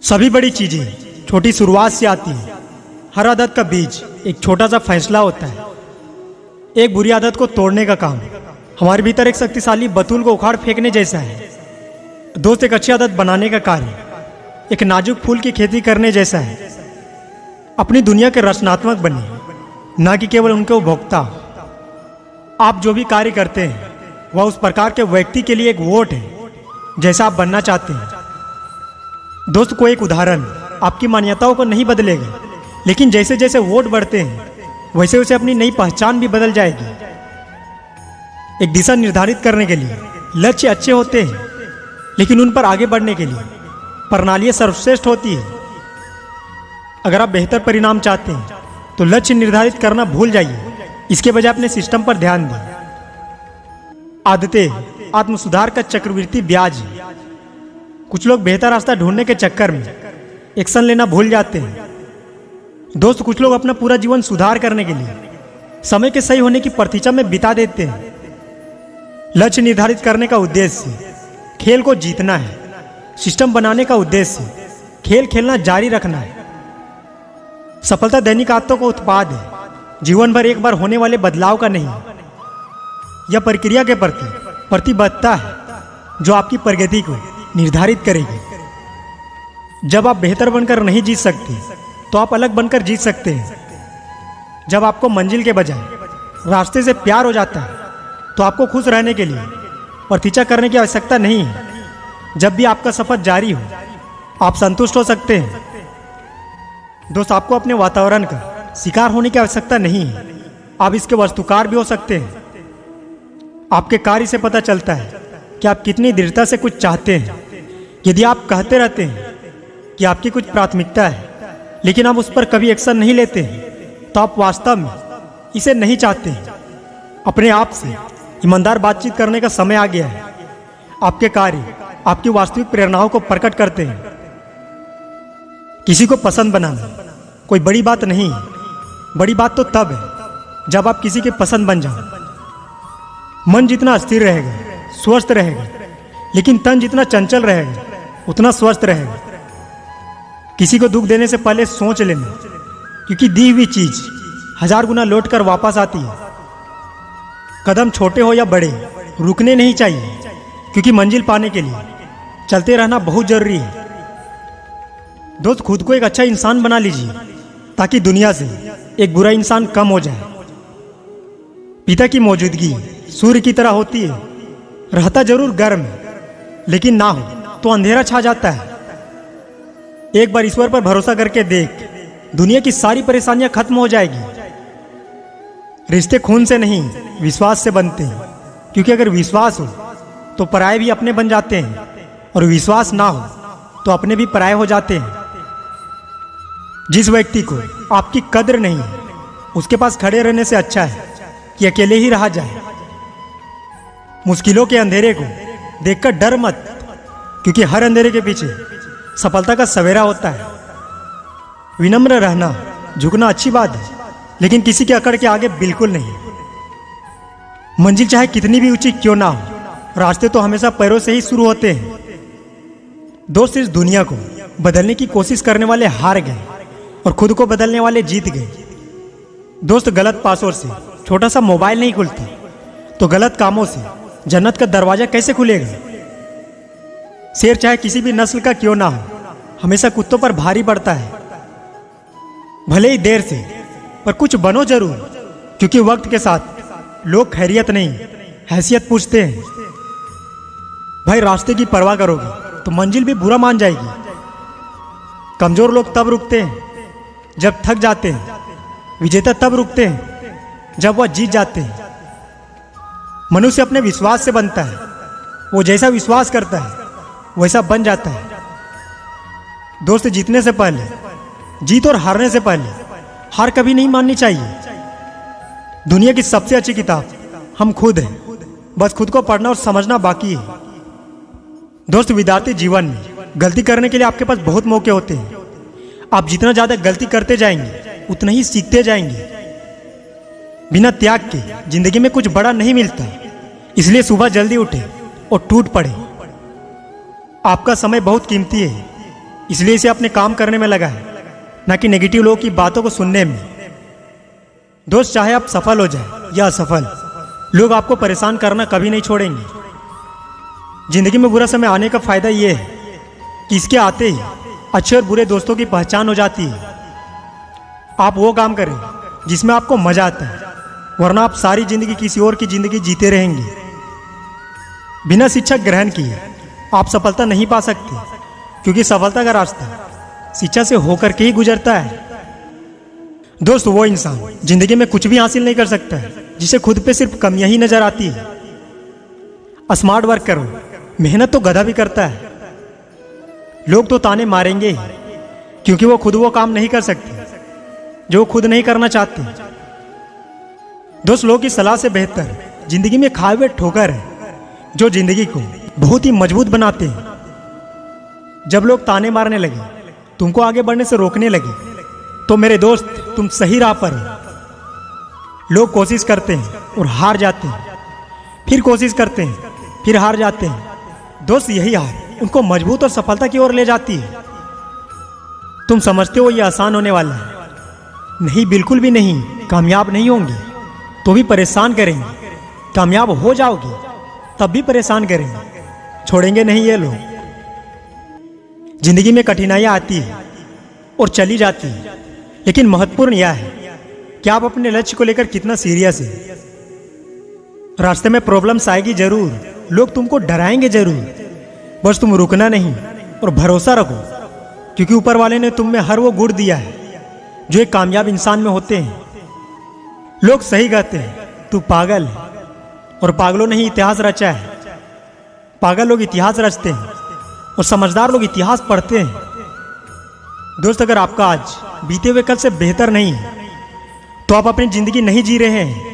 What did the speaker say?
सभी बड़ी चीजें छोटी शुरुआत से आती हैं। हर आदत का बीज एक छोटा सा फैसला होता है। एक बुरी आदत को तोड़ने का काम हमारे भीतर एक शक्तिशाली बतूल को उखाड़ फेंकने जैसा है। दोस्त, एक अच्छी आदत बनाने का कार्य एक नाजुक फूल की खेती करने जैसा है। अपनी दुनिया के रचनात्मक बनिए, ना कि केवल उनके उपभोक्ता। आप जो भी कार्य करते हैं वह उस प्रकार के व्यक्ति के लिए एक वोट है जैसा आप बनना चाहते हैं। दोस्त, को एक उदाहरण आपकी मान्यताओं को नहीं बदलेगा, लेकिन जैसे जैसे वोट बढ़ते हैं वैसे वैसे अपनी नई पहचान भी बदल जाएगी। एक दिशा निर्धारित करने के लिए लक्ष्य अच्छे होते हैं, लेकिन उन पर आगे बढ़ने के लिए प्रणालियां सर्वश्रेष्ठ होती है। अगर आप बेहतर परिणाम चाहते हैं तो लक्ष्य निर्धारित करना भूल जाइए, इसके बजाय अपने सिस्टम पर ध्यान दें। आदतें आत्म सुधार का चक्रवृद्धि ब्याज है। कुछ लोग बेहतर रास्ता ढूंढने के चक्कर में एक्शन लेना भूल जाते हैं। दोस्त, कुछ लोग अपना पूरा जीवन सुधार करने के लिए समय के सही होने की प्रतीक्षा में बिता देते हैं। लक्ष्य निर्धारित करने का उद्देश्य खेल को जीतना है। सिस्टम बनाने का उद्देश्य खेल खेलना जारी रखना है। सफलता दैनिक आदतों का उत्पाद है, जीवन भर एक बार होने वाले बदलाव का नहीं। यह प्रक्रिया के प्रति प्रतिबद्धता है जो आपकी प्रगति को निर्धारित करेगी। जब आप बेहतर बनकर नहीं जीत सकते तो आप अलग बनकर जीत सकते हैं। जब आपको मंजिल के बजाय रास्ते से प्यार हो जाता है तो आपको खुश रहने के लिए प्रतीक्षा करने की आवश्यकता नहीं है। जब भी आपका सफर जारी हो आप संतुष्ट हो सकते हैं। दोस्त, आपको अपने वातावरण का शिकार होने की आवश्यकता नहीं है, आप इसके वस्तुकार भी हो सकते हैं। आपके कार्य से पता चलता है कि आप कितनी दृढ़ता से कुछ चाहते हैं। यदि आप कहते रहते हैं कि आपकी कुछ प्राथमिकता है लेकिन आप उस पर कभी एक्शन नहीं लेते हैं तो आप वास्तव में इसे नहीं चाहते हैं। अपने आप से ईमानदार बातचीत करने का समय आ गया है। आपके कार्य आपकी वास्तविक प्रेरणाओं को प्रकट करते हैं। किसी को पसंद बनाना कोई बड़ी बात नहीं है। बड़ी बात तो तब है जब आप किसी के पसंद बन जाओ। मन जितना स्थिर रहेगा स्वस्थ रहेगा, लेकिन तन जितना चंचल रहेगा उतना स्वस्थ रहेगा। किसी को दुख देने से पहले सोच लेना, क्योंकि दी हुई चीज 1000 गुना लौट कर वापस आती है। कदम छोटे हो या बड़े रुकने नहीं चाहिए, क्योंकि मंजिल पाने के लिए चलते रहना बहुत जरूरी है। दोस्त, खुद को एक अच्छा इंसान बना लीजिए ताकि दुनिया से एक बुरा इंसान कम हो जाए। पिता की मौजूदगी सूर्य की तरह होती है, रहता जरूर गर्म है, लेकिन ना हो तो अंधेरा छा जाता है। एक बार ईश्वर पर भरोसा करके देख, दुनिया की सारी परेशानियां खत्म हो जाएगी। रिश्ते खून से नहीं विश्वास से बनते हैं, क्योंकि अगर विश्वास हो तो पराये भी अपने बन जाते हैं, और विश्वास ना हो तो अपने भी पराये हो जाते हैं। जिस व्यक्ति को आपकी कद्र नहीं है उसके पास खड़े रहने से अच्छा है कि अकेले ही रहा जाए। मुश्किलों के अंधेरे को देखकर डर मत, क्योंकि हर अंधेरे के पीछे सफलता का सवेरा होता है। विनम्र रहना झुकना अच्छी बात है, लेकिन किसी के अकड़ के आगे बिल्कुल नहीं। मंजिल चाहे कितनी भी ऊंची क्यों ना हो, रास्ते तो हमेशा पैरों से ही शुरू होते हैं। दोस्त, इस दुनिया को बदलने की कोशिश करने वाले हार गए और खुद को बदलने वाले जीत गए। दोस्त, गलत पासवर्ड से छोटा सा मोबाइल नहीं खुलता, तो गलत कामों से जन्नत का दरवाजा कैसे खुलेगा। शेर चाहे किसी भी नस्ल का क्यों ना हो, हमेशा कुत्तों पर भारी पड़ता है। भले ही देर से, पर कुछ बनो जरूर, क्योंकि वक्त के साथ लोग खैरियत नहीं हैसियत पूछते हैं। भाई, रास्ते की परवाह करोगे तो मंजिल भी बुरा मान जाएगी। कमजोर लोग तब रुकते हैं जब थक जाते हैं, विजेता तब रुकते हैं जब वह जीत जाते हैं। मनुष्य अपने विश्वास से बनता है, वो जैसा विश्वास करता है वैसा बन जाता है। दोस्त, जीतने से पहले जीत और हारने से पहले हार कभी नहीं माननी चाहिए। दुनिया की सबसे अच्छी किताब हम खुद हैं, बस खुद को पढ़ना और समझना बाकी है। दोस्त, विद्यार्थी जीवन में गलती करने के लिए आपके पास बहुत मौके होते हैं। आप जितना ज्यादा गलती करते जाएंगे उतना ही सीखते जाएंगे। बिना त्याग के जिंदगी में कुछ बड़ा नहीं मिलता, इसलिए सुबह जल्दी उठे और टूट पड़े। आपका समय बहुत कीमती है, इसलिए इसे अपने काम करने में लगा है, ना कि नेगेटिव लोगों की बातों को सुनने में। दोस्त, चाहे आप सफल हो जाए या असफल, लोग आपको परेशान करना कभी नहीं छोड़ेंगे। जिंदगी में बुरा समय आने का फायदा यह है कि इसके आते ही अच्छे और बुरे दोस्तों की पहचान हो जाती है। आप वो काम करें जिसमें आपको मजा आता है, वरना आप सारी जिंदगी किसी और की जिंदगी जीते रहेंगे। बिना शिक्षा ग्रहण किए आप सफलता नहीं पा सकते, क्योंकि सफलता का रास्ता शिक्षा से होकर के ही गुजरता है। दोस्त, वो इंसान जिंदगी में कुछ भी हासिल नहीं कर सकता है जिसे खुद पे सिर्फ कमियां ही नजर आती है। स्मार्ट वर्क करो, मेहनत तो गधा भी करता है। लोग तो ताने मारेंगे ही, क्योंकि वो खुद वो काम नहीं कर सकते जो वो खुद नहीं करना चाहते। दोस्त, लोगों की सलाह से बेहतर जिंदगी में खाए हुए ठोकर है जो जिंदगी को बहुत ही मजबूत बनाते हैं। जब लोग ताने मारने लगे, तुमको आगे बढ़ने से रोकने लगे, तो मेरे दोस्त तुम सही राह पर हो। लोग कोशिश करते हैं और हार जाते हैं, फिर कोशिश करते हैं, फिर हार जाते हैं। दोस्त, यही हार उनको मजबूत और सफलता की ओर ले जाती है। तुम समझते हो ये आसान होने वाला है? नहीं, बिल्कुल भी नहीं। कामयाब नहीं होंगे तो भी परेशान करेंगे, कामयाब हो जाओगे तब भी परेशान करेंगे, छोड़ेंगे नहीं ये लोग। जिंदगी में कठिनाइयां आती है और चली जाती है, लेकिन महत्वपूर्ण यह है कि आप अपने लक्ष्य को लेकर कितना सीरियस है। रास्ते में प्रॉब्लम्स आएगी जरूर, लोग तुमको डराएंगे जरूर, बस तुम रुकना नहीं और भरोसा रखो, क्योंकि ऊपर वाले ने तुम में हर वो गुण दिया है जो एक कामयाब इंसान में होते हैं। लोग सही कहते हैं तू पागल है, और पागलों ने ही इतिहास रचा है। पागल लोग इतिहास रचते हैं और समझदार लोग इतिहास पढ़ते हैं। दोस्त, अगर आपका आज बीते हुए कल से बेहतर नहीं है तो आप अपनी जिंदगी नहीं जी रहे हैं।